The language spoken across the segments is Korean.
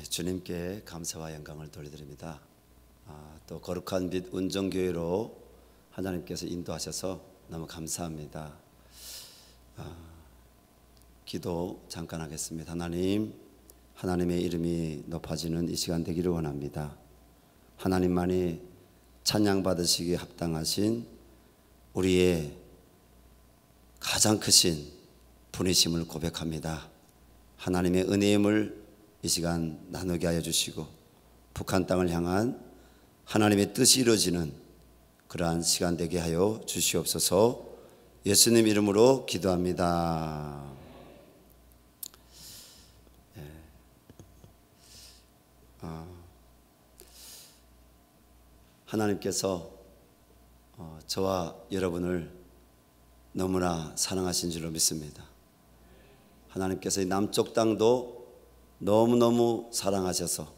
주님께 감사와 영광을 돌려드립니다. 또 거룩한 빛 운정교회로 하나님께서 인도하셔서 너무 감사합니다. 기도 잠깐 하겠습니다. 하나님의 이름이 높아지는 이 시간 되기를 원합니다. 하나님만이 찬양받으시기에 합당하신 우리의 가장 크신 분이심을 고백합니다. 하나님의 은혜임을 이 시간 나누게 하여 주시고 북한 땅을 향한 하나님의 뜻이 이루어지는 그러한 시간 되게 하여 주시옵소서. 예수님 이름으로 기도합니다. 하나님께서 저와 여러분을 너무나 사랑하신 줄로 믿습니다. 하나님께서 이 남쪽 땅도 너무너무 사랑하셔서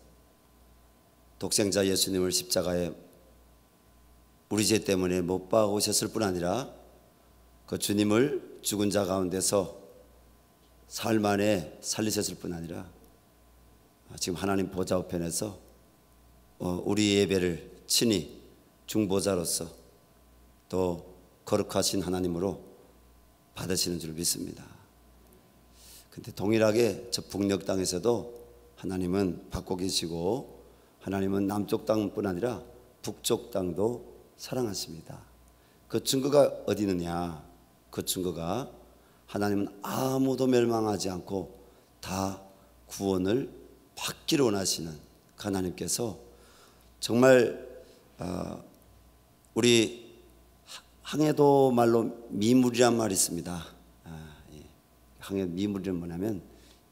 독생자 예수님을 십자가에 우리 죄 때문에 못 박으셨을 뿐 아니라 그 주님을 죽은 자 가운데서 사흘 만에 살리셨을 뿐 아니라 지금 하나님 보좌 우편에서 우리 예배를 친히 중보자로서 또 거룩하신 하나님으로 받으시는 줄 믿습니다. 근데 동일하게 저 북녘 땅에서도 하나님은 받고 계시고 하나님은 남쪽 땅뿐 아니라 북쪽 땅도 사랑하십니다. 그 증거가 어디 있느냐? 그 증거가 하나님은 아무도 멸망하지 않고 다 구원을 받기를 원하시는 그 하나님께서 정말 우리 항해도 말로 미물이란 말이 있습니다. 항해 미물은 뭐냐면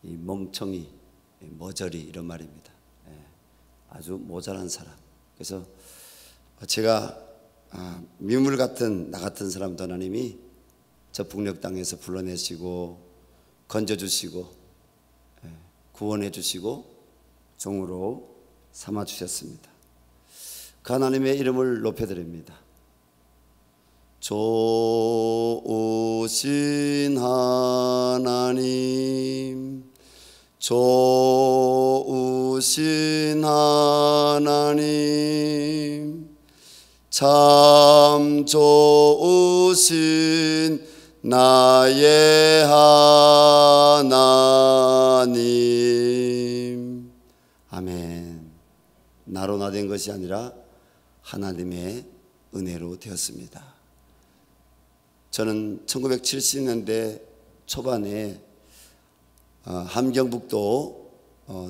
이 멍청이, 머저리 이런 말입니다. 아주 모자란 사람. 그래서 제가 미물 같은 나 같은 사람도 하나님이 저 북녘 땅에서 불러내시고 건져주시고 구원해 주시고 종으로 삼아 주셨습니다. 그 하나님의 이름을 높여드립니다. 좋으신 하나님, 좋으신 하나님, 참 좋으신 나의 하나님. 아멘. 나로 나된 것이 아니라 하나님의 은혜로 되었습니다. 저는 1970년대 초반에 함경북도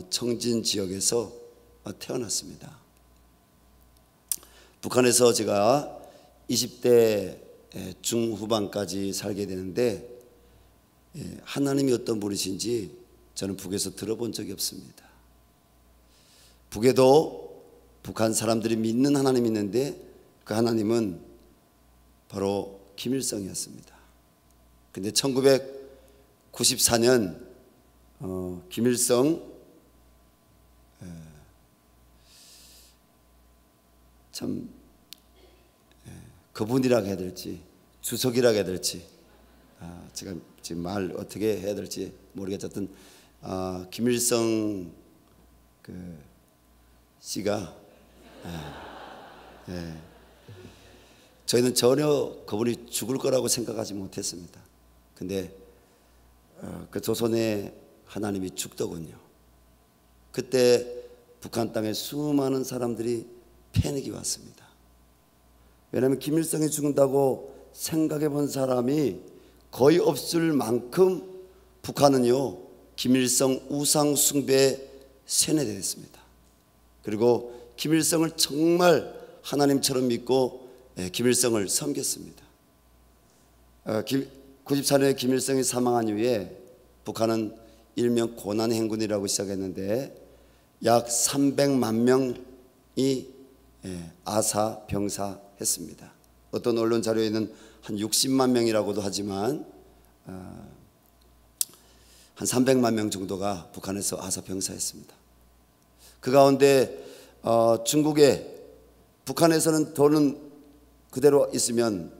청진 지역에서 태어났습니다. 북한에서 제가 20대 중후반까지 살게 되는데 하나님이 어떤 분이신지 저는 북에서 들어본 적이 없습니다. 북에도 북한 사람들이 믿는 하나님이 있는데 그 하나님은 바로 김일성이었습니다. 근데 1994년 김일성 참 그분이라고 해야 될지 주석이라고 해야 될지 제가 지금 말 어떻게 해야 될지 모르겠지만 김일성 그 씨가 저희는 전혀 그분이 죽을 거라고 생각하지 못했습니다. 근데 그 조선의 하나님이 죽더군요. 그때 북한 땅에 수많은 사람들이 패닉이 왔습니다. 왜냐하면 김일성이 죽는다고 생각해 본 사람이 거의 없을 만큼 북한은요 김일성 우상 숭배에 세뇌됐습니다. 그리고 김일성을 정말 하나님처럼 믿고 김일성을 섬겼습니다. 94년에 김일성이 사망한 이후에 북한은 일명 고난행군이라고 시작했는데 약 300만 명이 아사 병사했습니다. 어떤 언론 자료에는 한 60만 명이라고도 하지만 한 300만 명 정도가 북한에서 아사 병사했습니다. 그 가운데 북한에서는 돈은 그대로 있으면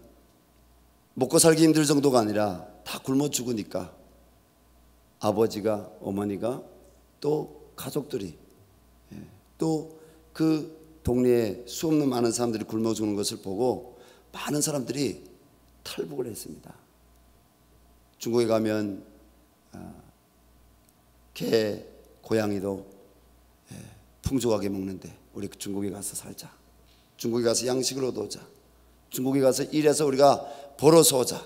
먹고 살기 힘들 정도가 아니라 다 굶어 죽으니까 아버지가 어머니가 또 가족들이 또 그 동네에 수없는 많은 사람들이 굶어 죽는 것을 보고 많은 사람들이 탈북을 했습니다. 중국에 가면 개, 고양이도 풍족하게 먹는데 우리 중국에 가서 살자. 중국에 가서 양식을 얻어오자. 중국에 가서 일해서 우리가 벌어서 오자.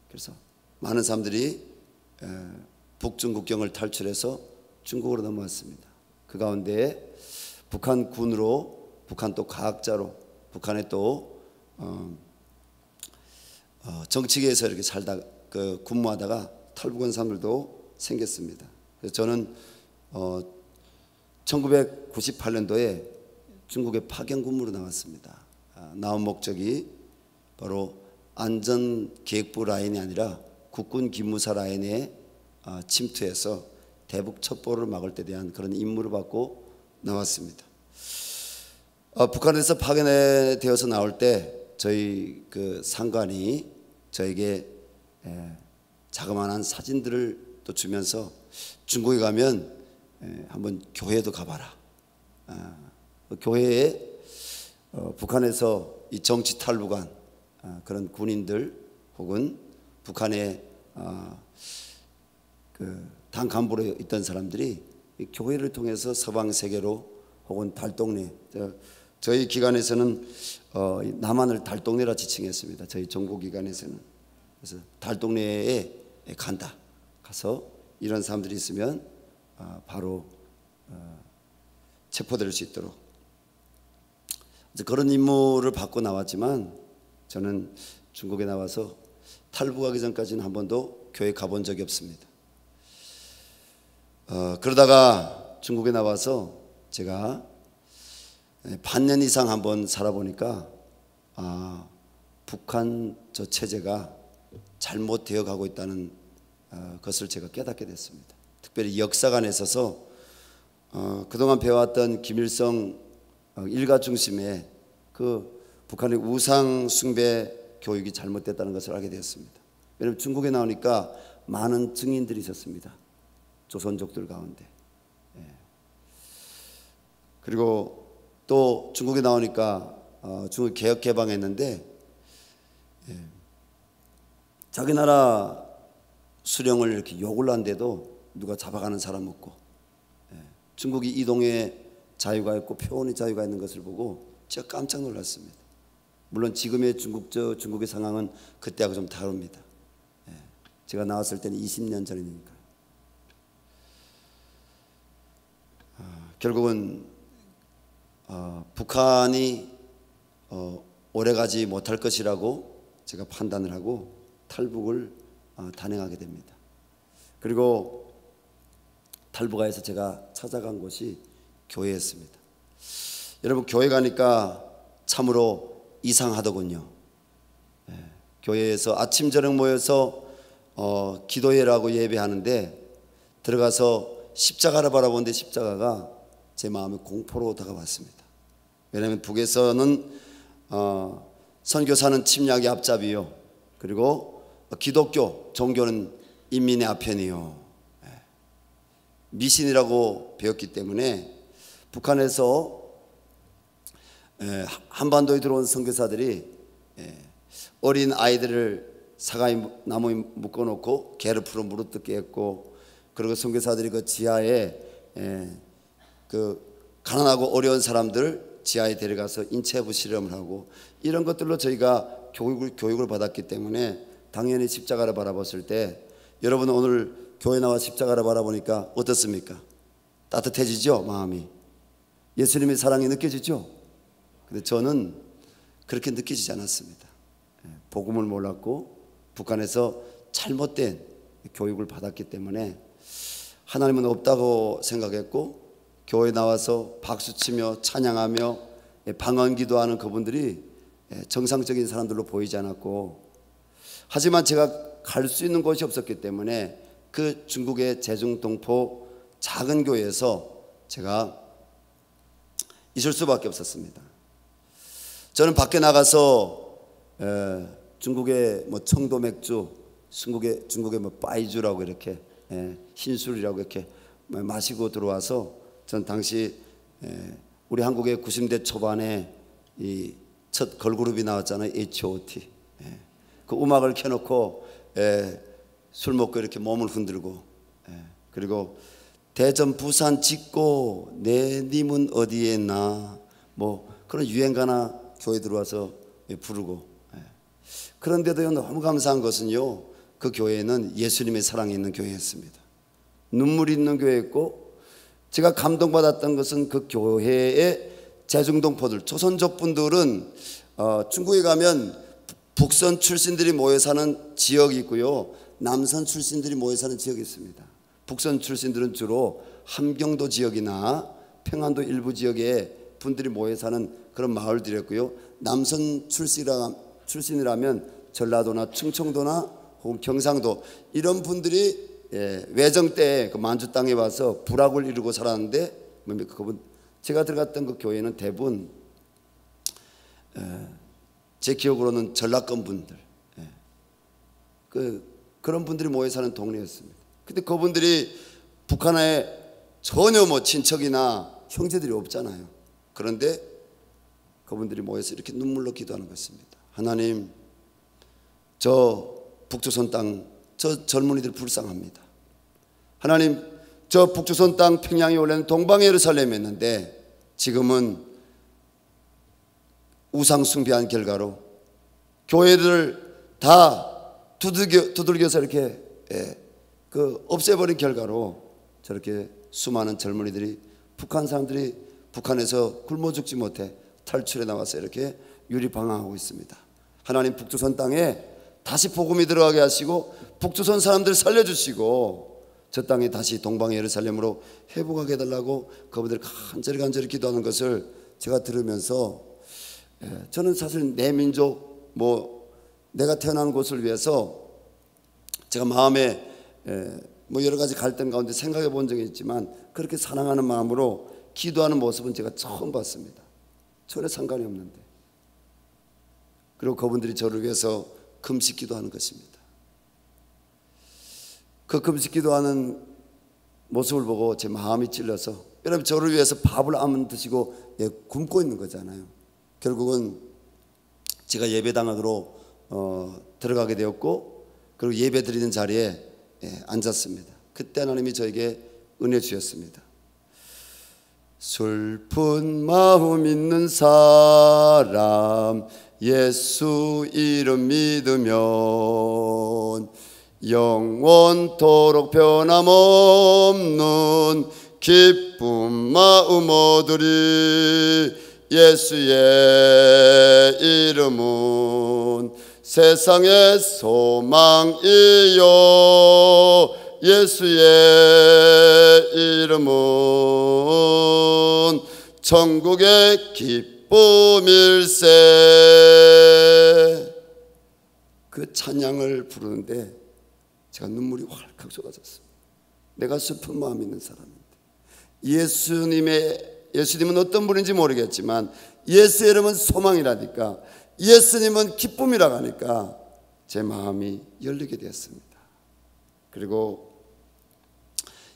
그래서 많은 사람들이 북중 국경을 탈출해서 중국으로 넘어왔습니다. 그 가운데 북한 군으로, 북한 또 과학자로, 북한에 또 정치계에서 이렇게 살다 근무하다가 탈북한 사람들도 생겼습니다. 그래서 저는 1998년도에 중국에 파견 근무로 나왔습니다. 나온 목적이 바로 안전계획부 라인이 아니라 국군 기무사 라인에 침투해서 대북 첩보를 막을 때 대한 그런 임무를 받고 나왔습니다. 북한에서 파견되어서 나올 때 저희 그 상관이 저에게 자그마한 사진들을 또 주면서 중국에 가면 한번 교회도 가봐라. 교회에 북한에서 이 정치 탈북한 그런 군인들 혹은 북한의 그 당 간부로 있던 사람들이 교회를 통해서 서방 세계로 혹은 달동네, 저희 기관에서는 남한을 달동네라 지칭했습니다. 저희 정보 기관에서는. 그래서 달동네에 간다. 가서 이런 사람들이 있으면 바로 체포될 수 있도록 그런 임무를 받고 나왔지만 저는 중국에 나와서 탈북하기 전까지는 한 번도 교회 가본 적이 없습니다. 그러다가 중국에 나와서 제가 반년 이상 한번 살아보니까 북한 저 체제가 잘못되어 가고 있다는 것을 제가 깨닫게 됐습니다. 특별히 역사관에 있어서 그동안 배워왔던 김일성 일가 중심의 그 북한의 우상 숭배 교육이 잘못됐다는 것을 알게 되었습니다. 왜냐하면 중국에 나오니까 많은 증인들이 있었습니다. 조선족들 가운데. 그리고 또 중국에 나오니까 중국 개혁 개방했는데 자기 나라 수령을 이렇게 욕을 한데도 누가 잡아가는 사람 없고 중국이 이동의 자유가 있고 표현의 자유가 있는 것을 보고 제가 깜짝 놀랐습니다. 물론 지금의 중국의 상황은 그때하고 좀 다릅니다. 제가 나왔을 때는 20년 전이니까. 결국은 북한이 오래가지 못할 것이라고 제가 판단을 하고 탈북을 단행하게 됩니다. 그리고 탈북하여서 제가 찾아간 곳이 교회였습니다. 여러분 교회 가니까 참으로 이상하더군요. 교회에서 아침 저녁 모여서 기도회라고 예배하는데 들어가서 십자가를 바라보는데 십자가가 제 마음에 공포로 다가왔습니다. 왜냐하면 북에서는 선교사는 침략의 앞잡이요, 그리고 기독교 종교는 인민의 아편이요, 미신이라고 배웠기 때문에 북한에서 한반도에 들어온 선교사들이 어린 아이들을 사가이 나무에 묶어놓고 개를 풀어 물어뜯게 했고, 그리고 선교사들이 그 지하에 그 가난하고 어려운 사람들 지하에 데려가서 인체부 실험을 하고 이런 것들로 저희가 교육을 받았기 때문에 당연히 십자가를 바라봤을 때, 여러분 오늘 교회 나와 십자가를 바라보니까 어떻습니까? 따뜻해지죠? 마음이. 예수님의 사랑이 느껴지죠? 근데 저는 그렇게 느껴지지 않았습니다. 복음을 몰랐고 북한에서 잘못된 교육을 받았기 때문에 하나님은 없다고 생각했고, 교회에 나와서 박수치며 찬양하며 방언기도하는 그분들이 정상적인 사람들로 보이지 않았고, 하지만 제가 갈 수 있는 곳이 없었기 때문에 그 중국의 제중동포 작은 교회에서 제가 있을 수밖에 없었습니다. 저는 밖에 나가서 중국의 뭐 청도 맥주, 중국의 뭐 빠이주라고 이렇게 흰술이라고 이렇게 마시고 들어와서 전 당시 우리 한국의 90대 초반에 이 첫 걸그룹이 나왔잖아요. H.O.T. 그 음악을 켜놓고 술 먹고 이렇게 몸을 흔들고 그리고 대전 부산 짓고 내 님은 어디에 있나 뭐 그런 유행가나 교회 들어와서 부르고 그런데도요 너무 감사한 것은요 그 교회는 예수님의 사랑이 있는 교회였습니다. 눈물이 있는 교회였고 제가 감동받았던 것은 그 교회의 재중동포들 조선족 분들은 중국에 가면 북선 출신들이 모여 사는 지역이 있고요 남선 출신들이 모여 사는 지역이 있습니다. 북선 출신들은 주로 함경도 지역이나 평안도 일부 지역에 분들이 모여 사는 그런 마을들이었고요 남선 출신이라면 전라도나 충청도나 혹은 경상도 이런 분들이 외정 때 그 만주 땅에 와서 부락을 이루고 살았는데 그분 제가 들어갔던 그 교회는 대부분 제 기억으로는 전라권 분들 그런 분들이 모여 사는 동네였습니다. 근데 그분들이 북한에 전혀 뭐 친척이나 형제들이 없잖아요. 그런데 그분들이 모여서 이렇게 눈물로 기도하는 것입니다. 하나님 저 북조선 땅 저 젊은이들 불쌍합니다. 하나님 저 북조선 땅 평양이 원래는 동방 예루살렘이었는데 지금은 우상 숭배한 결과로 교회들을 다 두들겨서 이렇게 없애버린 결과로 저렇게 수많은 젊은이들이 북한 사람들이 북한에서 굶어 죽지 못해 탈출해 나와서 이렇게 유리방황하고 있습니다. 하나님 북조선 땅에 다시 복음이 들어가게 하시고 북조선 사람들 살려주시고 저 땅에 다시 동방 예루살렘으로 회복하게 해달라고 그분들 간절히 기도하는 것을 제가 들으면서 저는 사실 내 민족 뭐 내가 태어난 곳을 위해서 제가 마음에 뭐 여러 가지 갈등 가운데 생각해 본 적이 있지만 그렇게 사랑하는 마음으로 기도하는 모습은 제가 처음 봤습니다. 전혀 상관이 없는데 그리고 그분들이 저를 위해서 금식 기도하는 것입니다. 그 금식 기도하는 모습을 보고 제 마음이 찔러서 여러분 저를 위해서 밥을 안 드시고 굶고 있는 거잖아요. 결국은 제가 예배당으로 들어가게 되었고 그리고 예배 드리는 자리에 앉았습니다. 그때 하나님이 저에게 은혜 주셨습니다. 슬픈 마음 있는 사람 예수 이름 믿으면 영원토록 변함없는 기쁜 마음 얻으리. 예수의 이름은 세상의 소망이요 예수의 이름은 천국의 기쁨일세. 그 찬양을 부르는데 제가 눈물이 활칵 쏟아졌습니다. 내가 슬픈 마음이 있는 사람인데 예수님은 어떤 분인지 모르겠지만 예수의 이름은 소망이라니까 예수님은 기쁨이라고 하니까 제 마음이 열리게 되었습니다. 그리고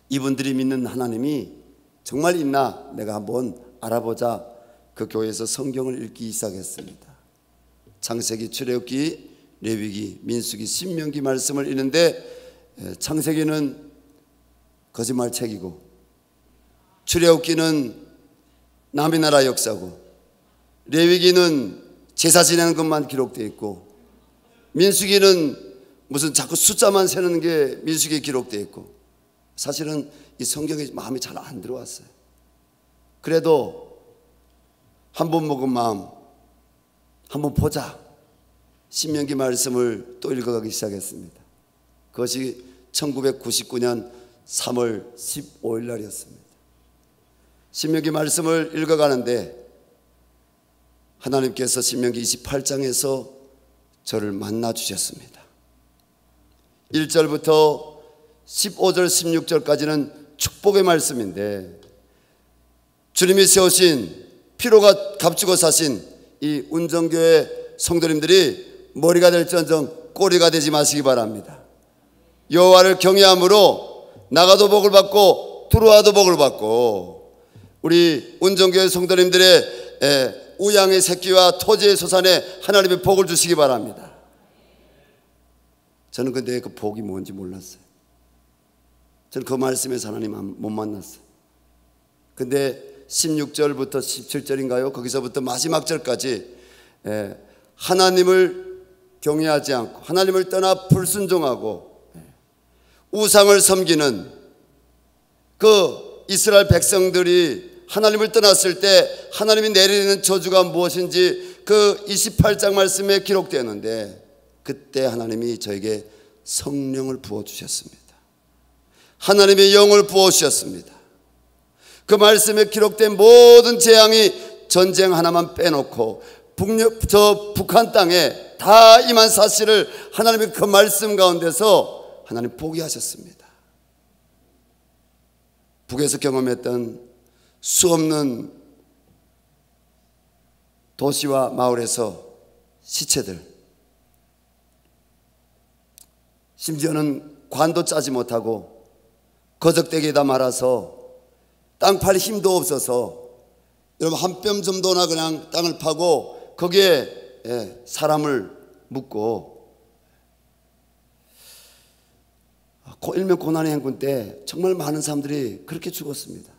이분들이 믿는 하나님이 정말 있나 내가 한번 알아보자 그 교회에서 성경을 읽기 시작했습니다. 창세기, 출애굽기, 레위기, 민수기, 신명기 말씀을 읽는데 창세기는 거짓말책이고 출애굽기는 남의 나라 역사고 레위기는 제사 지내는 것만 기록되어 있고 민수기는 무슨 자꾸 숫자만 세는 게 민수기에 기록되어 있고 사실은 이 성경에 마음이 잘 안 들어왔어요. 그래도 한 번 먹은 마음 한번 보자 신명기 말씀을 또 읽어가기 시작했습니다. 그것이 1999년 3월 15일 날이었습니다. 신명기 말씀을 읽어가는데 하나님께서 신명기 28장에서 저를 만나 주셨습니다. 1절부터 15절 16절까지는 축복의 말씀인데 주님이 세우신 피로가 값주고 사신 이 운정교회 성도님들이 머리가 될지언정 꼬리가 되지 마시기 바랍니다. 여호와를 경외함으로 나가도 복을 받고 들어와도 복을 받고, 우리 운정교회 성도님들의 우양의 새끼와 토지의 소산에 하나님의 복을 주시기 바랍니다. 저는 근데 그 복이 뭔지 몰랐어요. 저는 그 말씀에서 하나님 못 만났어요. 근데 16절부터 17절인가요? 거기서부터 마지막 절까지 하나님을 경외하지 않고 하나님을 떠나 불순종하고 우상을 섬기는 그 이스라엘 백성들이 하나님을 떠났을 때 하나님이 내리는 저주가 무엇인지 그 28장 말씀에 기록되었는데, 그때 하나님이 저에게 성령을 부어주셨습니다. 하나님의 영을 부어주셨습니다. 그 말씀에 기록된 모든 재앙이 전쟁 하나만 빼놓고 북한 땅에 다 임한 사실을 하나님의 그 말씀 가운데서 하나님 포기하셨습니다. 북에서 경험했던 수없는 도시와 마을에서 시체들, 심지어는 관도 짜지 못하고 거적대기에다 말아서 땅 팔 힘도 없어서 여러분 한 뼘 정도나 그냥 땅을 파고 거기에 사람을 묻고, 일명 고난의 행군 때 정말 많은 사람들이 그렇게 죽었습니다.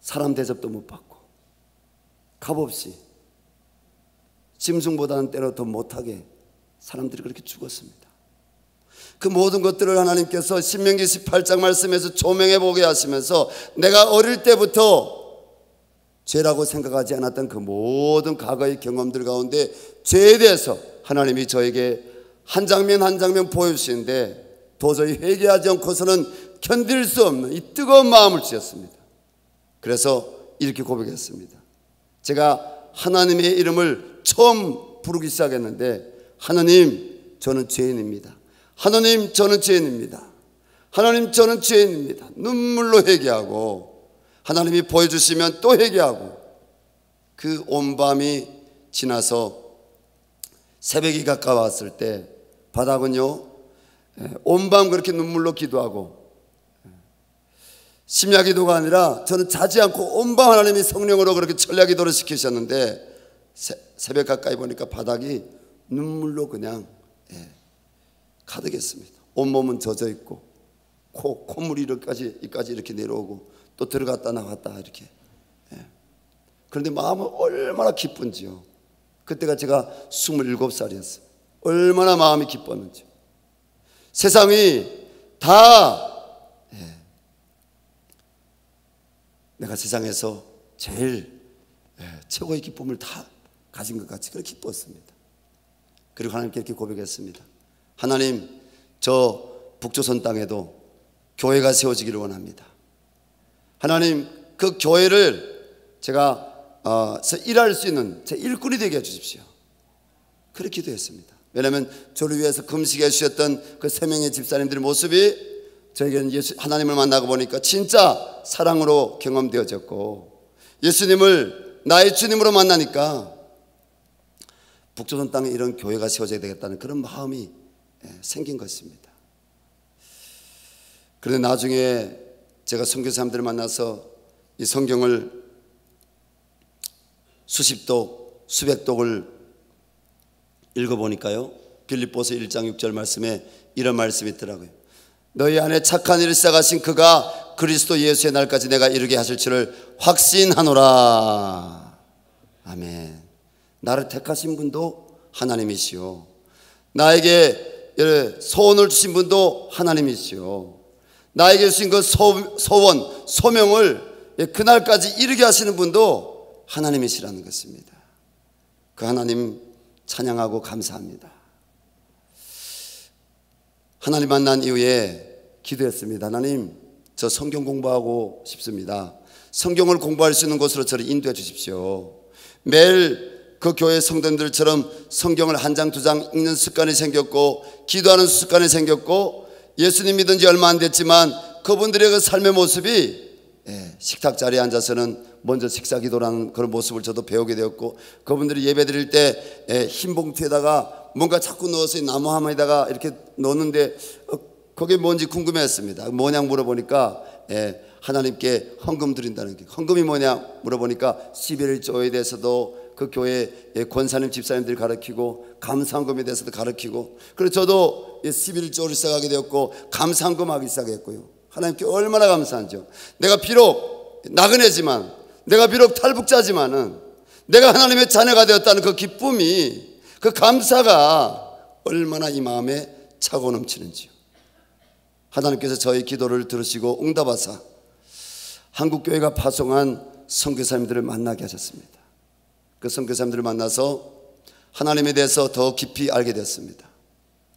사람 대접도 못 받고 값없이 짐승보다는 때로 더 못하게 사람들이 그렇게 죽었습니다. 그 모든 것들을 하나님께서 신명기 18장 말씀에서 조명해 보게 하시면서 내가 어릴 때부터 죄라고 생각하지 않았던 그 모든 과거의 경험들 가운데 죄에 대해서 하나님이 저에게 한 장면 한 장면 보여주시는데 도저히 회개하지 않고서는 견딜 수 없는 이 뜨거운 마음을 주셨습니다. 그래서 이렇게 고백했습니다. 제가 하나님의 이름을 처음 부르기 시작했는데, 하나님 저는 죄인입니다. 하나님 저는 죄인입니다. 하나님 저는 죄인입니다. 눈물로 회개하고 하나님이 보여주시면 또 회개하고, 그 온 밤이 지나서 새벽이 가까웠을 때 바닥은요 온 밤 그렇게 눈물로 기도하고, 심야 기도가 아니라 저는 자지 않고 온 밤 하나님이 성령으로 그렇게 철야 기도를 시키셨는데, 새벽 가까이 보니까 바닥이 눈물로 그냥 가득했습니다. 온몸은 젖어 있고 콧물이 이까지 이렇게 내려오고 또 들어갔다 나갔다 이렇게. 그런데 마음은 얼마나 기쁜지요. 그때가 제가 27살이었어요. 얼마나 마음이 기뻤는지. 세상이 다 내가 세상에서 제일 최고의 기쁨을 다 가진 것 같이 그렇게 기뻤습니다. 그리고 하나님께 이렇게 고백했습니다. 하나님, 저 북조선 땅에도 교회가 세워지기를 원합니다. 하나님, 그 교회를 제가 일할 수 있는 제 일꾼이 되게 해주십시오. 그렇게 기도했습니다. 왜냐하면 저를 위해서 금식해 주셨던 그 3명의 집사님들의 모습이 저에게는 하나님을 만나고 보니까 진짜 사랑으로 경험되어졌고, 예수님을 나의 주님으로 만나니까 북조선 땅에 이런 교회가 세워져야 되겠다는 그런 마음이 생긴 것입니다. 그런데 나중에 제가 선교 사람들을 만나서 이 성경을 수십 독, 수백 독을 읽어보니까요, 빌립보서 1장 6절 말씀에 이런 말씀이 있더라고요. 너희 안에 착한 일을 시작하신 그가 그리스도 예수의 날까지 내가 이루게 하실 줄을 확신하노라. 아멘. 나를 택하신 분도 하나님이시오. 나에게 소원을 주신 분도 하나님이시오. 나에게 주신 그 소원, 소명을 그날까지 이루게 하시는 분도 하나님이시라는 것입니다. 그 하나님 찬양하고 감사합니다. 하나님 만난 이후에 기도했습니다. 하나님, 저 성경 공부하고 싶습니다. 성경을 공부할 수 있는 곳으로 저를 인도해 주십시오. 매일 그 교회 성도들처럼 성경을 한 장, 두 장 읽는 습관이 생겼고, 기도하는 습관이 생겼고, 예수님 믿은 지 얼마 안 됐지만 그분들의 그 삶의 모습이 식탁 자리에 앉아서는 먼저 식사 기도라는 그런 모습을 저도 배우게 되었고, 그분들이 예배 드릴 때 흰 봉투에다가 뭔가 자꾸 넣어서 나무 하마에다가 이렇게 넣는데 그게 뭔지 궁금해했습니다. 뭐냐 물어보니까 하나님께 헌금 드린다는 게, 헌금이 뭐냐 물어보니까 11조에 대해서도 그 교회 권사님 집사님들이 가르치고 감사헌금에 대해서도 가르치고, 그래서 저도 11조를 시작하게 되었고 감사헌금 하기 시작했고요. 하나님께 얼마나 감사한지요. 내가 비록 나그네지만, 내가 비록 탈북자지만은 내가 하나님의 자녀가 되었다는 그 기쁨이, 그 감사가 얼마나 이 마음에 차고 넘치는지요. 하나님께서 저희 기도를 들으시고 응답하사 한국교회가 파송한 선교사님들을 만나게 하셨습니다. 그 선교사님들을 만나서 하나님에 대해서 더 깊이 알게 되었습니다.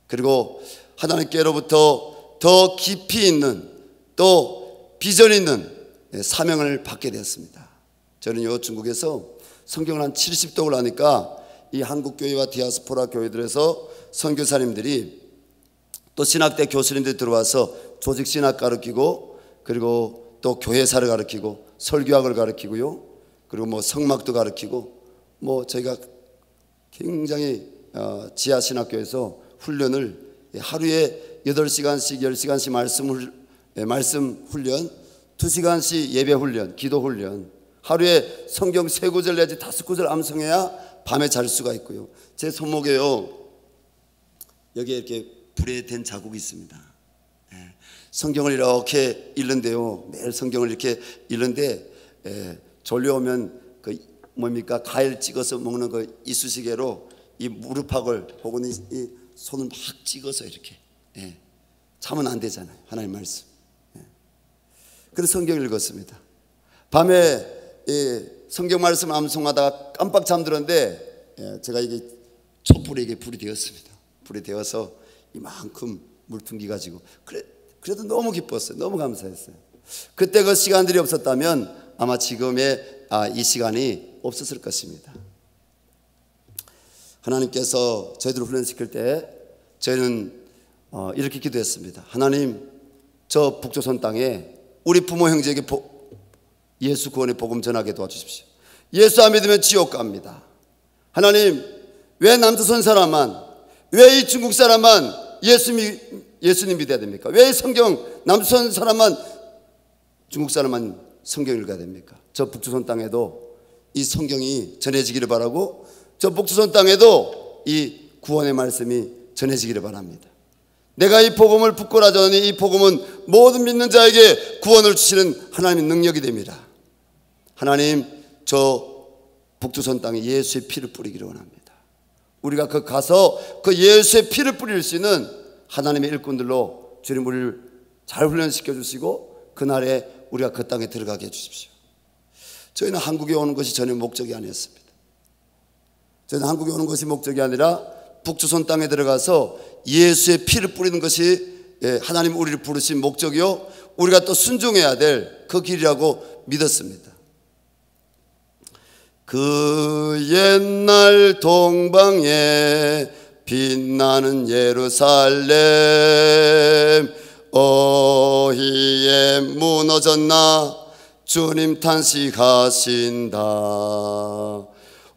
그리고 하나님께로부터 더 깊이 있는, 또 비전 있는 사명을 받게 되었습니다. 저는요, 중국에서 성경을 한 70독을 하니까 이 한국교회와 디아스포라 교회들에서 선교사님들이, 또 신학대 교수님들이 들어와서 조직신학 가르치고, 그리고 또 교회사를 가르치고 설교학을 가르치고요, 그리고 뭐 성막도 가르치고, 뭐 저희가 굉장히 지하신학교에서 훈련을 하루에 8시간씩 10시간씩 말씀 훈련, 2시간씩 예배 훈련, 기도 훈련, 하루에 성경 3구절 내지 5구절 암송해야 밤에 잘 수가 있고요. 제 손목에요, 여기에 이렇게 불에 댄 자국이 있습니다. 성경을 이렇게 읽는데요, 매일 성경을 이렇게 읽는데 졸려오면 그 뭡니까, 과일 찍어서 먹는 그 이쑤시개로 이 무릎팍을 혹은 이 손을 막 찍어서 이렇게 참으면 안 되잖아요, 하나님 말씀. 그래서 성경을 읽었습니다. 밤에 성경 말씀 암송하다가 깜빡 잠들었는데 제가 이게 촛불에 이게 불이 되었습니다. 불이 되어서 이만큼 물퉁기 가지고, 그래도 너무 기뻤어요. 너무 감사했어요. 그때 그 시간들이 없었다면 아마 지금의 이 시간이 없었을 것입니다. 하나님께서 저희들을 훈련시킬 때 저희는 이렇게 기도했습니다. 하나님, 저 북조선 땅에 우리 부모 형제에게 예수 구원의 복음 전하게 도와주십시오. 예수 안 믿으면 지옥 갑니다. 하나님, 왜 남조선 사람만, 왜 이 중국 사람만 예수님 믿어야 됩니까? 왜 성경, 남조선 사람만, 중국 사람만 성경 읽어야 됩니까? 저 북조선 땅에도 이 성경이 전해지기를 바라고, 저 북조선 땅에도 이 구원의 말씀이 전해지기를 바랍니다. 내가 이 복음을 부끄러워하니 이 복음은 모든 믿는 자에게 구원을 주시는 하나님의 능력이 됩니다. 하나님, 저 북조선 땅에 예수의 피를 뿌리기를 원합니다. 우리가 그 가서 그 예수의 피를 뿌릴 수 있는 하나님의 일꾼들로 주님 우리를 잘 훈련시켜 주시고 그날에 우리가 그 땅에 들어가게 해주십시오. 저희는 한국에 오는 것이 전혀 목적이 아니었습니다. 저희는 한국에 오는 것이 목적이 아니라 북조선 땅에 들어가서 예수의 피를 뿌리는 것이 하나님 우리를 부르신 목적이요, 우리가 또 순종해야 될 그 길이라고 믿었습니다. 그 옛날 동방에 빛나는 예루살렘, 어희에 무너졌나 주님 탄식하신다.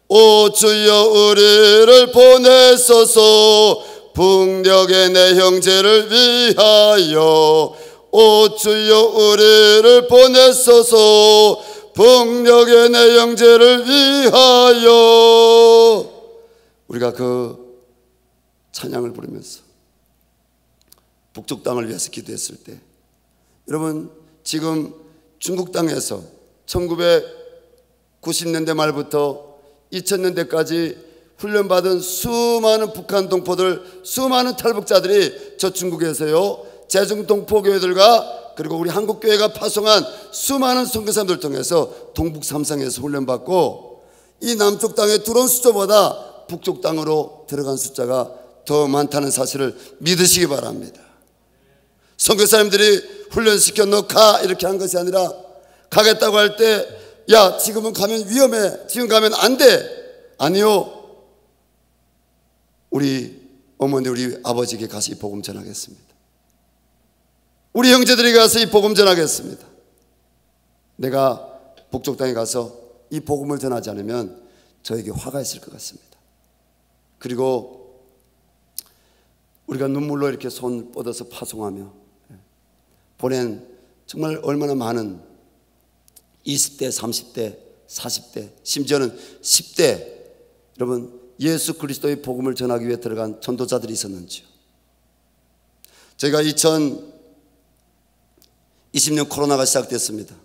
오 주여 우리를 보내소서 북녘의 내 형제를 위하여. 오 주여 우리를 보내소서 북녘의 내 형제를 위하여. 우리가 그 찬양을 부르면서 북쪽 땅을 위해서 기도했을 때, 여러분 지금 중국 땅에서 1990년대 말부터 2000년대까지 훈련받은 수많은 북한 동포들, 수많은 탈북자들이 저 중국에서요, 제중 동포교회들과 그리고 우리 한국교회가 파송한 수많은 선교사님들 통해서 동북 삼성에서 훈련받고, 이 남쪽 땅에 들어온 숫자보다 북쪽 땅으로 들어간 숫자가 더 많다는 사실을 믿으시기 바랍니다. 선교사님들이 훈련시켜 너 가 이렇게 한 것이 아니라, 가겠다고 할 때 야 지금은 가면 위험해, 지금 가면 안 돼. 아니요, 우리 어머니 우리 아버지에게 가서 이 복음 전하겠습니다. 우리 형제들에게 가서 이 복음 전하겠습니다. 내가 북쪽 땅에 가서 이 복음을 전하지 않으면 저에게 화가 있을 것 같습니다. 그리고 우리가 눈물로 이렇게 손 뻗어서 파송하며 보낸 정말 얼마나 많은 20대, 30대, 40대, 심지어는 10대 여러분 예수 그리스도의 복음을 전하기 위해 들어간 전도자들이 있었는지요. 저희가 2020년 코로나가 시작됐습니다.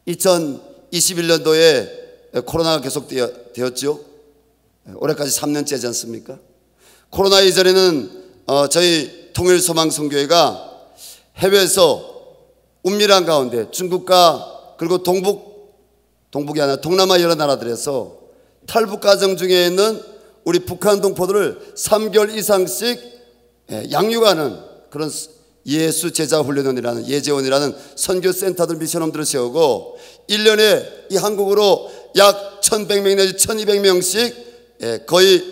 2021년도에 코로나가 계속되었죠. 올해까지 3년째지 않습니까? 코로나 이전에는 저희 통일소망선교회가 해외에서 은밀한 가운데 중국과 그리고 동북이 아니라 동남아 여러 나라들에서 탈북 과정 중에 있는 우리 북한 동포들을 3개월 이상씩 양육하는 그런 예수 제자 훈련원이라는 예제원이라는 선교센터들 미션홈들을 세우고 1년에 이 한국으로 약 1100명 내지 1200명씩 거의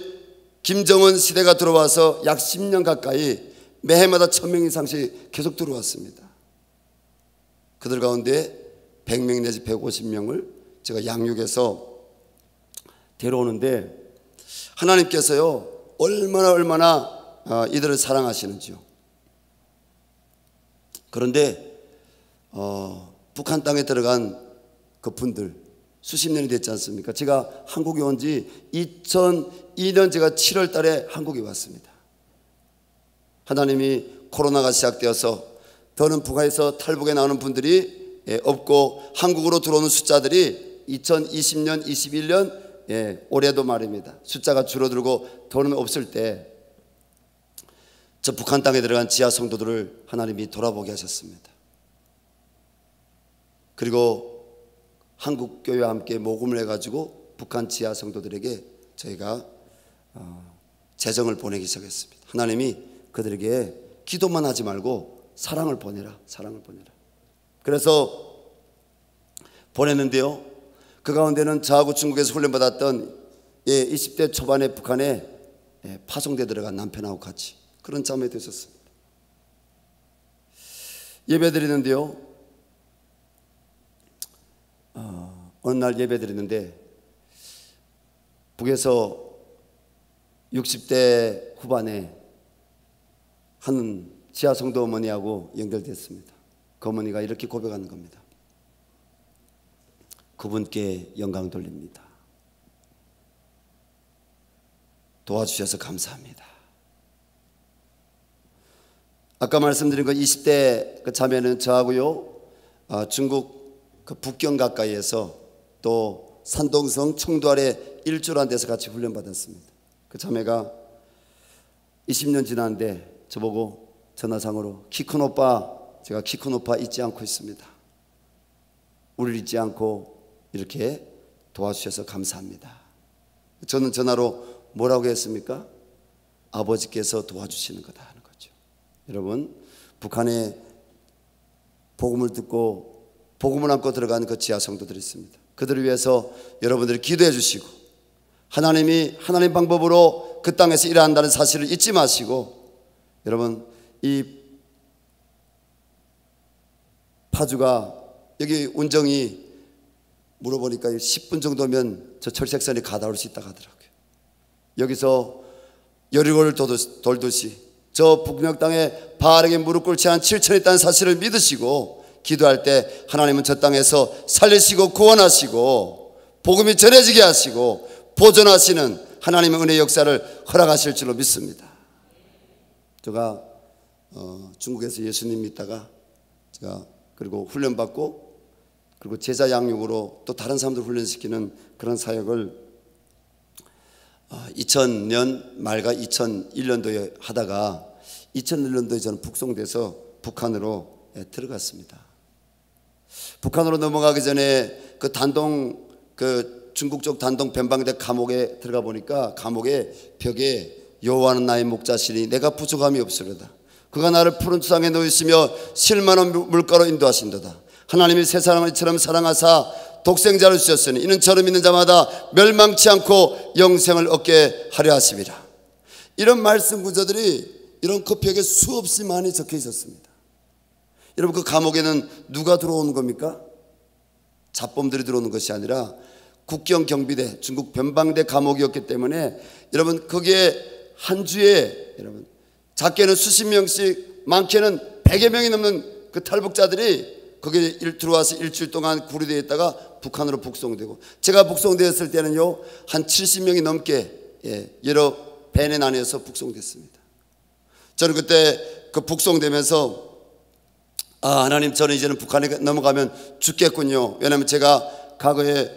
김정은 시대가 들어와서 약 10년 가까이 매해마다 1000명 이상씩 계속 들어왔습니다. 그들 가운데 100명 내지 150명을 제가 양육해서 데려오는데 하나님께서요 얼마나 이들을 사랑하시는지요. 그런데 북한 땅에 들어간 그 분들 수십 년이 됐지 않습니까? 제가 한국에 온 지 2002년 제가 7월 달에 한국에 왔습니다. 하나님이 코로나가 시작되어서 더는 북한에서 탈북에 나오는 분들이 없고 한국으로 들어오는 숫자들이 2020년, 21년 올해도 말입니다. 숫자가 줄어들고 더는 없을 때 저 북한 땅에 들어간 지하 성도들을 하나님이 돌아보게 하셨습니다. 그리고 한국 교회와 함께 모금을 해가지고 북한 지하 성도들에게 저희가 재정을 보내기 시작했습니다. 하나님이 그들에게 기도만 하지 말고 사랑을 보내라. 그래서 보냈는데요. 그 가운데는 저하고 중국에서 훈련받았던 20대 초반에 북한에 파송돼 들어간 남편하고 같이 그런 자매 되셨습니다. 예배 드리는데요. 어느 날 예배 드리는데 북에서 60대 후반에 한 지하 성도 어머니하고 연결됐습니다. 그 어머니가 이렇게 고백하는 겁니다. 그분께 영광 돌립니다. 도와주셔서 감사합니다. 아까 말씀드린 그 20대 그 자매는 저하고요 중국 그 북경 가까이에서 또 산동성 청도 아래 일주란 데서 같이 훈련받았습니다. 그 자매가 20년 지났는데 저보고 전화상으로 키 큰 오빠, 제가 키 큰 오빠 잊지 않고 있습니다. 우리를 잊지 않고 이렇게 도와주셔서 감사합니다. 저는 전화로 뭐라고 했습니까? 아버지께서 도와주시는 거다 하는 거죠. 여러분, 북한에 복음을 듣고 복음을 안고 들어간 그 지하 성도들이 있습니다. 그들을 위해서 여러분들이 기도해 주시고 하나님이 하나님 방법으로 그 땅에서 일한다는 사실을 잊지 마시고 여러분 이 파주가 여기 운정이 물어보니까 10분 정도면 저 철책선이 가다올 수 있다고 하더라고요. 여기서 여리고를 돌듯이 저 북녘 땅에 바르게 무릎 꿇지 않은 7천이 있다는 사실을 믿으시고 기도할 때 하나님은 저 땅에서 살리시고 구원하시고 복음이 전해지게 하시고 보존하시는 하나님의 은혜의 역사를 허락하실 줄로 믿습니다. 제가 중국에서 예수님 믿다가 제가 그리고 훈련받고 그리고 제자 양육으로 또 다른 사람들 훈련시키는 그런 사역을 2000년 말과 2001년도에 하다가 2001년도에 저는 북송돼서 북한으로 들어갔습니다. 북한으로 넘어가기 전에 그 단동 그 중국 쪽 단동 변방대 감옥에 들어가 보니까 감옥의 벽에 여호와는 나의 목자시니 내가 부족함이 없으리로다. 그가 나를 푸른 수상에 놓이시며 실만한 물가로 인도하신도다. 하나님이 세 사람을 이처럼 사랑하사 독생자를 주셨으니 이는 저를 믿는 자마다 멸망치 않고 영생을 얻게 하려 하심이라. 이런 말씀 구절들이 이런 그 벽에 수없이 많이 적혀 있었습니다. 여러분 그 감옥에는 누가 들어오는 겁니까? 잡범들이 들어오는 것이 아니라 국경 경비대 중국 변방대 감옥이었기 때문에 여러분 거기에 한 주에 여러분 작게는 수십 명씩, 많게는 100여 명이 넘는 그 탈북자들이 거기에 들어와서 일주일 동안 구류되어 있다가 북한으로 북송되고, 제가 북송되었을 때는요 한 70명이 넘게 여러 밴에 나뉘어서 북송됐습니다. 저는 그때 그 북송되면서 하나님, 저는 이제는 북한에 넘어가면 죽겠군요. 왜냐하면 제가 과거에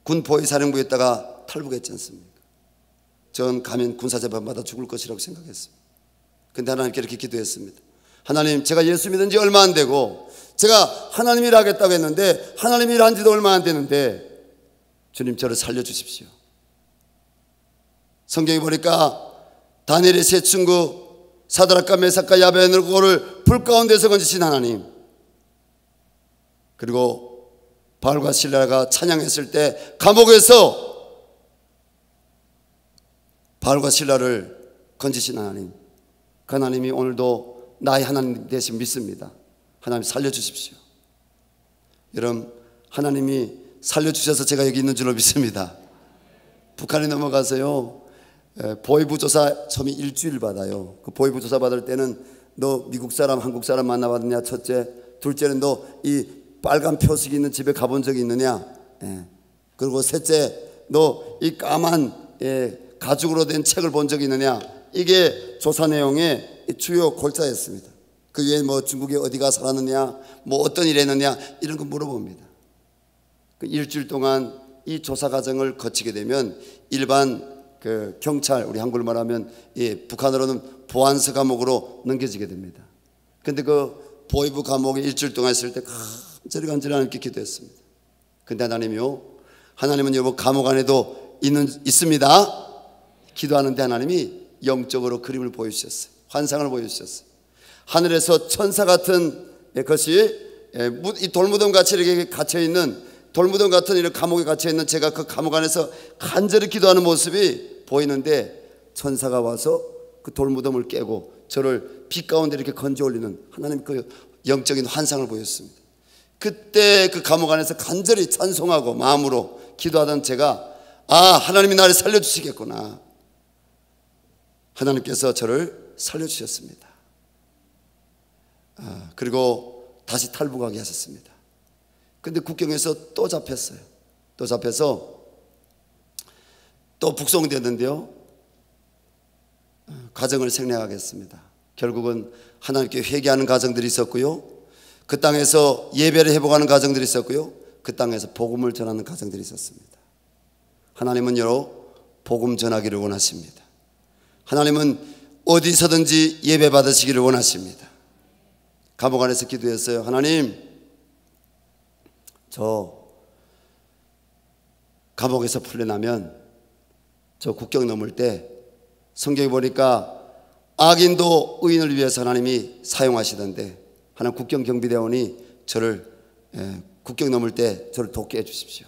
군 보위사령부에 있다가 탈북했지 않습니까? 전 가면 군사재판 받아 죽을 것이라고 생각했습니다. 근데 하나님께 이렇게 기도했습니다. 하나님, 제가 예수 믿은 지 얼마 안 되고 제가 하나님 일 하겠다고 했는데 하나님 일 한 지도 얼마 안 되는데 주님, 저를 살려주십시오. 성경에 보니까 다니엘의 세 친구 사드락과 메삭과 야베느고를 불 가운데서 건지신 하나님, 그리고 바울과 실라가 찬양했을 때 감옥에서 바울과 실라를 건지신 하나님, 그 하나님이 오늘도 나의 하나님 되신 믿습니다. 하나님 살려주십시오. 여러분, 하나님이 살려주셔서 제가 여기 있는 줄로 믿습니다. 북한에 넘어가서요 보위부 조사 처음에 일주일 받아요. 그 보위부 조사 받을 때는 너 미국 사람 한국 사람 만나봤느냐 첫째, 둘째는 너 이 빨간 표식이 있는 집에 가본 적이 있느냐, 그리고 셋째, 너 이 까만 가죽으로 된 책을 본 적이 있느냐. 이게 조사 내용의 주요 골자였습니다. 그 외에 뭐 중국에 어디가 살았느냐, 뭐 어떤 일 했느냐, 이런 거 물어봅니다. 그 일주일 동안 이 조사 과정을 거치게 되면 일반 그 경찰, 우리 한글로 말하면 북한으로는 보안서 감옥으로 넘겨지게 됩니다. 근데 그 보위부 감옥에 일주일 동안 있을 때 간절히 하나님께 기도했습니다. 근데 하나님은 여보 감옥 안에도 있습니다. 기도하는데 하나님이 영적으로 그림을 보여주셨어요. 환상을 보여주셨어요. 하늘에서 천사 같은 것이 이 돌무덤 같이 이렇게 갇혀있는, 돌무덤 같은 이런 감옥에 갇혀있는 제가 그 감옥 안에서 간절히 기도하는 모습이 보이는데, 천사가 와서 그 돌무덤을 깨고 저를 빛 가운데 이렇게 건져 올리는 하나님 그 영적인 환상을 보였습니다. 그때 그 감옥 안에서 간절히 찬송하고 마음으로 기도하던 제가 하나님이 나를 살려주시겠구나, 하나님께서 저를 살려주셨습니다. 그리고 다시 탈북하게 하셨습니다. 근데 국경에서 또 잡혔어요. 또 잡혀서 또 북송되었는데요, 가정을 생략하겠습니다. 결국은 하나님께 회개하는 가정들이 있었고요, 그 땅에서 예배를 회복하는 가정들이 있었고요, 그 땅에서 복음을 전하는 가정들이 있었습니다. 하나님은요 복음 전하기를 원하십니다. 하나님은 어디서든지 예배 받으시기를 원하십니다. 감옥 안에서 기도했어요. 하나님, 저 감옥에서 풀려나면 저 국경 넘을 때 성경에 보니까 악인도 의인을 위해서 하나님이 사용하시던데, 하나님 국경경비대원이 저를 국경 넘을 때 저를 돕게 해주십시오.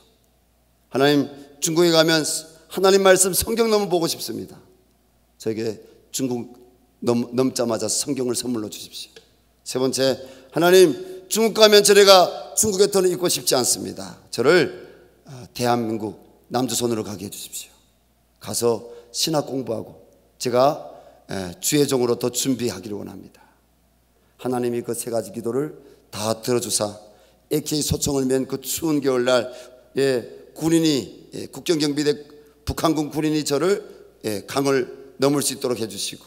하나님, 중국에 가면 하나님 말씀 성경 너무 보고 싶습니다. 저에게 중국 넘자마자 성경을 선물로 주십시오. 세 번째, 하나님, 중국 가면 저래가 중국의 돈을 입고 싶지 않습니다. 저를 대한민국 남조선으로 가게 해주십시오. 가서 신학 공부하고 제가 주의 종으로 더 준비하기를 원합니다. 하나님이 그 세 가지 기도를 다 들어주사 AK 소총을 맨 그 추운 겨울날 군인이 국경경비대 북한군 군인이 저를 강을 넘을 수 있도록 해주시고,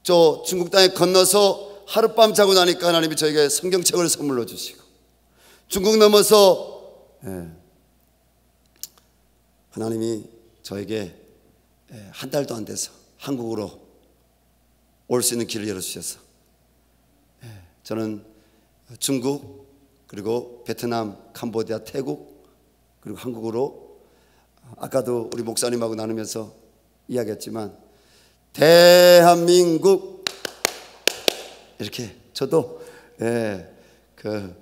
저 중국 땅에 건너서 하룻밤 자고 나니까 하나님이 저에게 성경책을 선물로 주시고, 중국 넘어서 하나님이 저에게 한 달도 안 돼서 한국으로 올 수 있는 길을 열어주셔서 저는 중국, 그리고 베트남, 캄보디아, 태국, 그리고 한국으로, 아까도 우리 목사님하고 나누면서 이야기했지만 대한민국 이렇게 저도 그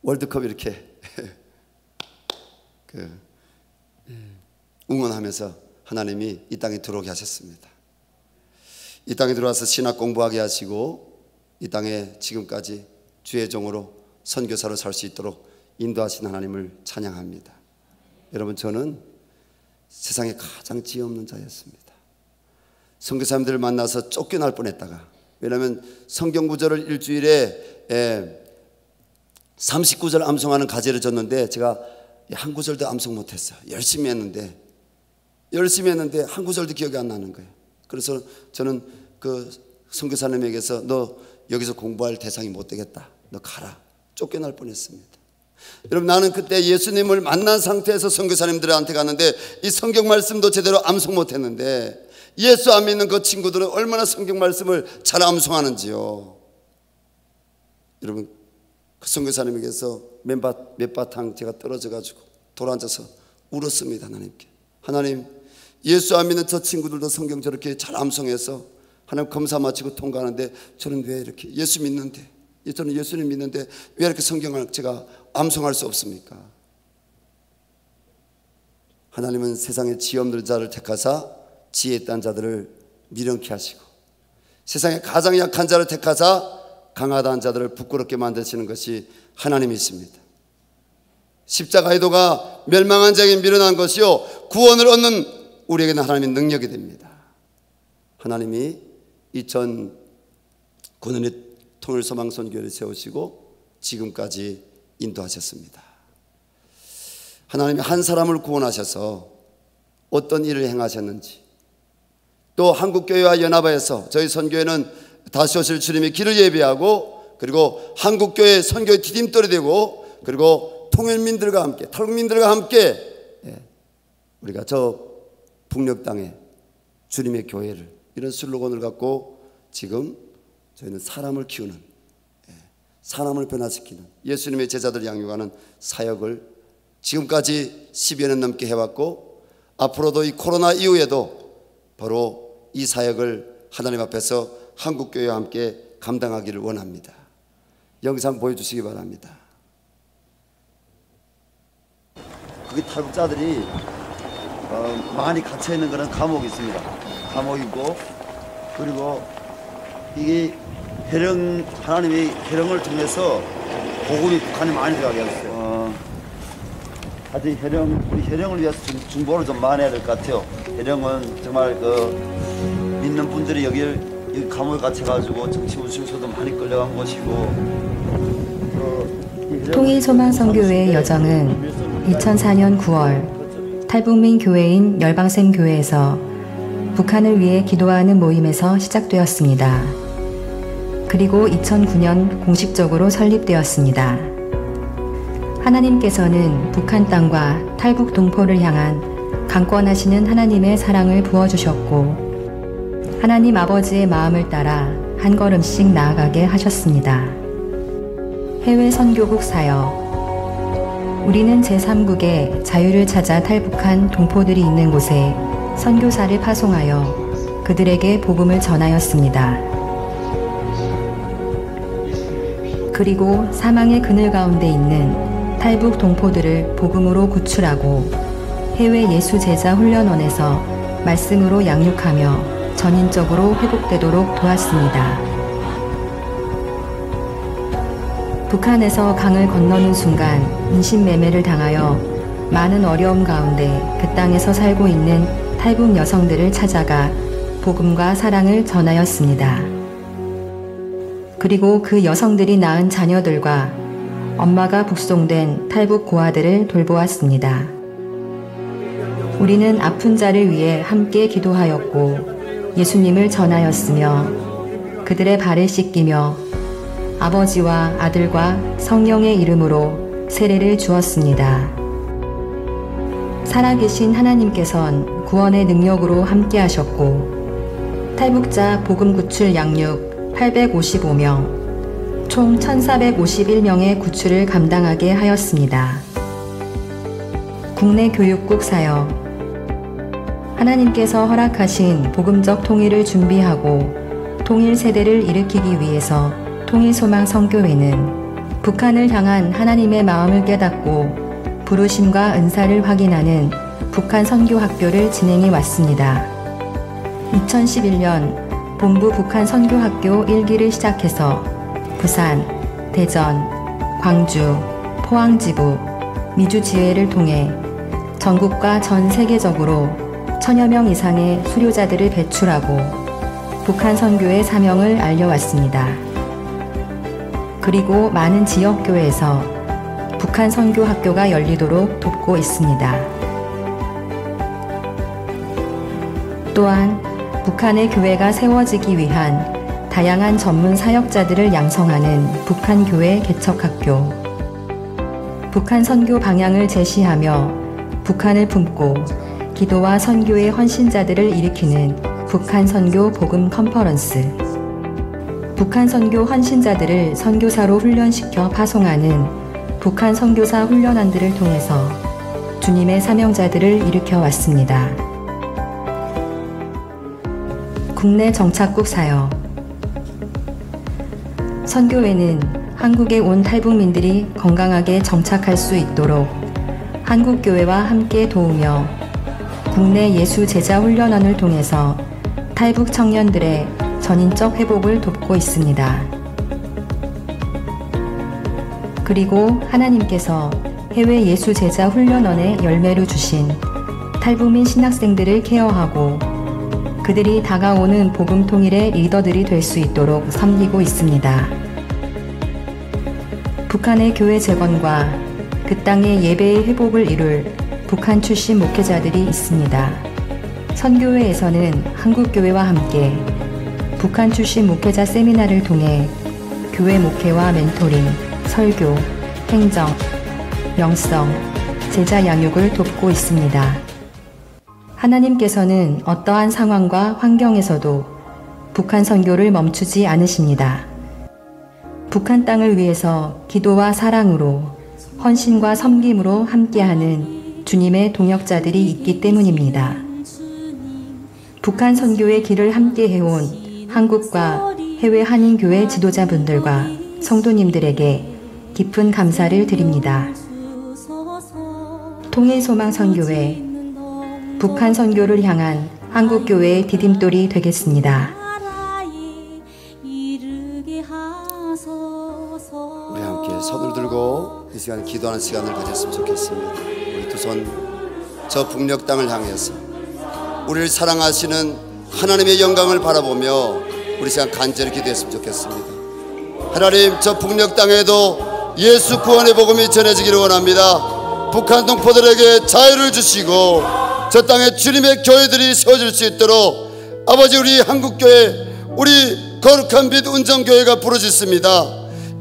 월드컵 이렇게 응원하면서 하나님이 이 땅에 들어오게 하셨습니다. 이 땅에 들어와서 신학 공부하게 하시고 이 땅에 지금까지 주의 종으로 선교사로 살 수 있도록 인도하신 하나님을 찬양합니다. 여러분, 저는 세상에 가장 지혜 없는 자였습니다. 선교사님들을 만나서 쫓겨날 뻔했다가, 왜냐하면 성경 구절을 일주일에 39절 암송하는 과제를 줬는데 제가 한 구절도 암송 못했어요. 열심히 했는데 한 구절도 기억이 안 나는 거예요. 그래서 저는 그 선교사님에게서 너 여기서 공부할 대상이 못 되겠다, 너 가라, 쫓겨날 뻔했습니다. 여러분, 나는 그때 예수님을 만난 상태에서 선교사님들한테 갔는데 이 성경 말씀도 제대로 암송 못했는데, 예수 안 믿는 그 친구들은 얼마나 성경 말씀을 잘 암송하는지요. 여러분, 그 선교사님에게서 몇바탕 제가 떨어져 가지고 돌아앉아서 울었습니다. 하나님께, 하나님, 예수 안 믿는 저 친구들도 성경 저렇게 잘 암송해서 하나님 검사 마치고 통과하는데 저는 왜 이렇게 예수 믿는데, 저는 예수님 믿는데 왜 이렇게 성경을 제가 암송할 수 없습니까? 하나님은 세상의 지혜 없는 자를 택하사 지혜 있다는 자들을 미련케 하시고, 세상에 가장 약한 자를 택하사 강하다는 자들을 부끄럽게 만드시는 것이 하나님이십니다. 십자가의 도가 멸망한 자에게 미련한 것이요 구원을 얻는 우리에게는 하나님의 능력이 됩니다. 하나님이 2009년에 통일소망선교회를 세우시고 지금까지 인도하셨습니다. 하나님이 한 사람을 구원하셔서 어떤 일을 행하셨는지, 또 한국교회와 연합회에서 저희 선교회는 다시 오실 주님의 길을 예비하고, 그리고 한국교회 선교의 디딤돌이 되고, 그리고 통일민들과 함께, 탈북민들과 함께 우리가 저 북녘 땅에 주님의 교회를, 이런 슬로건을 갖고 지금 저희는 사람을 키우는, 사람을 변화시키는 예수님의 제자들 양육하는 사역을 지금까지 10여 년 넘게 해왔고, 앞으로도 이 코로나 이후에도 바로 이 사역을 하나님 앞에서 한국교회와 함께 감당하기를 원합니다. 영상 보여주시기 바랍니다. 거기 탈북자들이 많이 갇혀있는 그런 감옥이 있습니다. 감옥이고, 그리고 이게 하나님이 해령을 통해서 복음이 북한에 많이 들어가게 했어요. 하여튼 우리 해령을 위해서 중보를 좀 많이 해야 될 것 같아요. 해령은 정말 믿는 분들이 여기 감옥에 갇혀가지고 정치 우sur소도 많이 끌려간 곳이고, 통일소망선교회의 여정은 2004년 9월 탈북민 교회인 열방샘 교회에서 북한을 위해 기도하는 모임에서 시작되었습니다. 그리고 2009년 공식적으로 설립되었습니다. 하나님께서는 북한 땅과 탈북 동포를 향한 강권하시는 하나님의 사랑을 부어주셨고, 하나님 아버지의 마음을 따라 한 걸음씩 나아가게 하셨습니다. 해외 선교국 사역. 우리는 제3국의 자유를 찾아 탈북한 동포들이 있는 곳에 선교사를 파송하여 그들에게 복음을 전하였습니다. 그리고 사망의 그늘 가운데 있는 탈북 동포들을 복음으로 구출하고 해외 예수 제자 훈련원에서 말씀으로 양육하며 전인적으로 회복되도록 도왔습니다. 북한에서 강을 건너는 순간 인신매매를 당하여 많은 어려움 가운데 그 땅에서 살고 있는 탈북 여성들을 찾아가 복음과 사랑을 전하였습니다. 그리고 그 여성들이 낳은 자녀들과 엄마가 북송된 탈북 고아들을 돌보았습니다. 우리는 아픈 자를 위해 함께 기도하였고 예수님을 전하였으며 그들의 발을 씻기며 아버지와 아들과 성령의 이름으로 세례를 주었습니다. 살아계신 하나님께선 구원의 능력으로 함께 하셨고 탈북자 복음 구출 양육 855명, 총 1451명의 구출을 감당하게 하였습니다. 국내 교육국 사역. 하나님께서 허락하신 복음적 통일을 준비하고 통일 세대를 일으키기 위해서 통일소망선교회는 북한을 향한 하나님의 마음을 깨닫고 부르심과 은사를 확인하는 북한 선교학교를 진행해 왔습니다. 2011년 본부 북한 선교학교 1기를 시작해서 부산, 대전, 광주, 포항지부, 미주 지회를 통해 전국과 전 세계적으로 1000여 명 이상의 수료자들을 배출하고 북한 선교의 사명을 알려왔습니다. 그리고 많은 지역교회에서 북한 선교학교가 열리도록 돕고 있습니다. 또한 북한의 교회가 세워지기 위한 다양한 전문 사역자들을 양성하는 북한 교회 개척학교, 북한 선교 방향을 제시하며 북한을 품고 기도와 선교의 헌신자들을 일으키는 북한 선교 복음 컨퍼런스, 북한 선교 헌신자들을 선교사로 훈련시켜 파송하는 북한 선교사 훈련원들을 통해서 주님의 사명자들을 일으켜 왔습니다. 국내 정착국 사역. 선교회는 한국에 온 탈북민들이 건강하게 정착할 수 있도록 한국교회와 함께 도우며 국내 예수 제자 훈련원을 통해서 탈북 청년들의 전인적 회복을 돕고 있습니다. 그리고 하나님께서 해외 예수 제자 훈련원의 열매로 주신 탈북민 신학생들을 케어하고 그들이 다가오는 복음 통일의 리더들이 될 수 있도록 섬기고 있습니다. 북한의 교회 재건과 그 땅의 예배의 회복을 이룰 북한 출신 목회자들이 있습니다. 선교회에서는 한국교회와 함께 북한 출신 목회자 세미나를 통해 교회 목회와 멘토링, 설교, 행정, 영성, 제자 양육을 돕고 있습니다. 하나님께서는 어떠한 상황과 환경에서도 북한 선교를 멈추지 않으십니다. 북한 땅을 위해서 기도와 사랑으로 헌신과 섬김으로 함께하는 주님의 동역자들이 있기 때문입니다. 북한 선교의 길을 함께 해온 한국과 해외 한인교회 지도자분들과 성도님들에게 깊은 감사를 드립니다. 통일소망선교회 북한 선교를 향한 한국교회의 디딤돌이 되겠습니다. 우리 함께 손을 들고 이 시간 기도하는 시간을 가졌으면 좋겠습니다. 우리 두 손 저 북녘 땅을 향해서 우리를 사랑하시는 하나님의 영광을 바라보며 우리 시간 간절히 기도했으면 좋겠습니다. 하나님, 저 북녘 땅에도 예수 구원의 복음이 전해지기를 원합니다. 북한 동포들에게 자유를 주시고 저 땅에 주님의 교회들이 세워질 수 있도록 아버지, 우리 한국교회, 우리 거룩한 빛 운정교회가 부르짖습니다.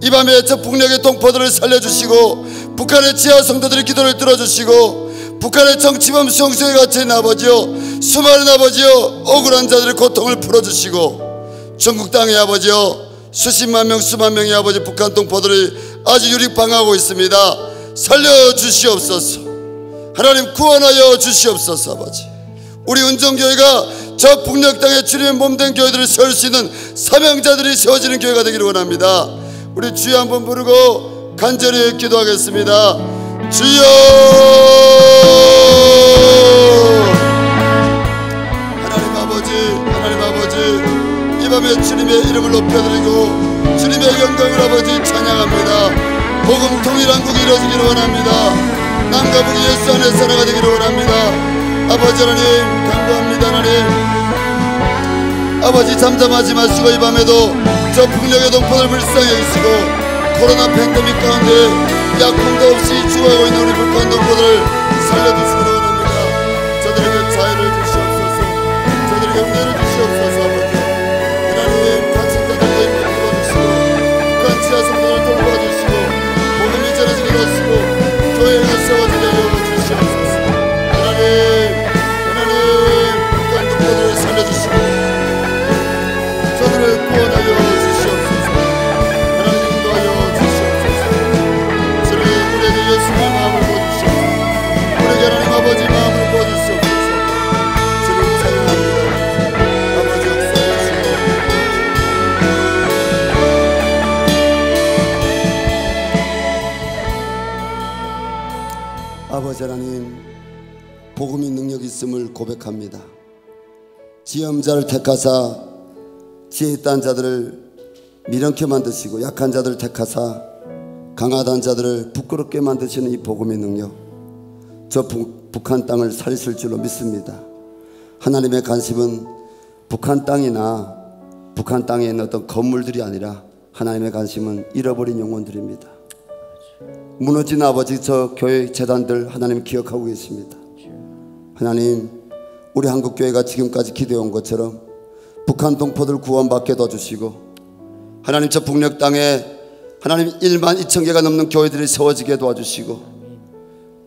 이 밤에 저 북녘의 동포들을 살려주시고 북한의 지하 성도들의 기도를 들어주시고 북한의 정치범 수용소에 갇혀있는 아버지요, 수많은 아버지요, 억울한 자들의 고통을 풀어주시고 중국 땅의 아버지요, 수십만 명 수만 명의 아버지 북한 동포들이 아주 유립방하고 있습니다. 살려주시옵소서. 하나님, 구원하여 주시옵소서. 아버지, 우리 운정교회가 저 북녘 땅에 주님의 몸된 교회들을 세울 수 있는 사명자들이 세워지는 교회가 되기를 원합니다. 우리 주여 한번 부르고 간절히 기도하겠습니다. 주여, 하나님 아버지, 이 밤에 주님의 이름을 높여드리고 주님의 영광을 아버지 찬양합니다. 복음 통일 한국이 이루어지기를 원합니다. 남과 북이 예수 안에 살아가기를 원합니다. 아버지 하나님, 간구합니다. 하나님 아버지, 잠잠하지 마시고 이 밤에도 저 북녘의 동포들 불쌍히 여기시고 코로나 팬데믹 가운데 약품도 없이 죽어가고 있는 우리 북한 동포들을 살려주시기를 원합니다. 저들에게 자유를 주시옵소서. 저들에게 은혜를 주시옵소서. 아버지 하나님, 갇힌 자들과 힘을 부어주시고 북한 지하 성도를 돌보아주시고 복음이 전해지게 하시고 교회가 세워지게 하여 주시옵소서. 하나님 북한 동포들을 살려주시고 저들을 구원하여 주시옵소서. 하나님, 인도하여 주시옵소서. 저는 우리에게 예수님의 마음을 보여주시옵소서. 우리에게 하나님 아버지 마음을 보여주시옵소서. 저를 찬양합니다. 아버지 역사하시고 아버지 하나님, 복음이 능력이 있음을 고백합니다. 지엄자를 택하사 지혜 있다는 자들을 미련케 만드시고 약한 자들을 택하사 강하다는 자들을 부끄럽게 만드시는 이 복음의 능력, 저 북한 땅을 살리실 줄로 믿습니다. 하나님의 관심은 북한 땅이나 북한 땅에 있는 어떤 건물들이 아니라 하나님의 관심은 잃어버린 영혼들입니다. 무너진 아버지 저 교회 재단들 하나님 기억하고 계십니다. 하나님, 우리 한국교회가 지금까지 기도해온 것처럼 북한 동포들 구원받게 도와주시고, 하나님 저 북녘 땅에 하나님 1만 2천 개가 넘는 교회들이 세워지게 도와주시고,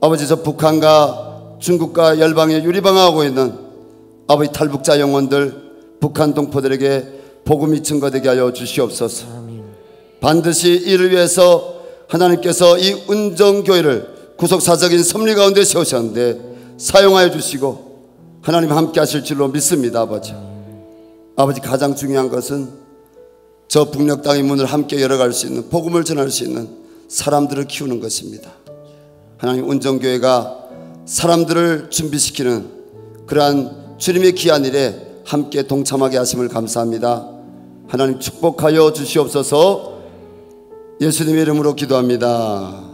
아버지 저 북한과 중국과 열방에 유리방하고 있는 아버지 탈북자 영혼들 북한 동포들에게 복음이 증거되게 하여 주시옵소서. 반드시 이를 위해서 하나님께서 이 은정교회를 구속사적인 섭리 가운데 세우셨는데 사용하여 주시고 하나님 함께 하실 줄로 믿습니다. 아버지 가장 중요한 것은 저 북녘 땅의 문을 함께 열어갈 수 있는, 복음을 전할 수 있는 사람들을 키우는 것입니다. 하나님 은정교회가 사람들을 준비시키는 그러한 주님의 귀한 일에 함께 동참하게 하심을 감사합니다. 하나님 축복하여 주시옵소서. 예수님의 이름으로 기도합니다.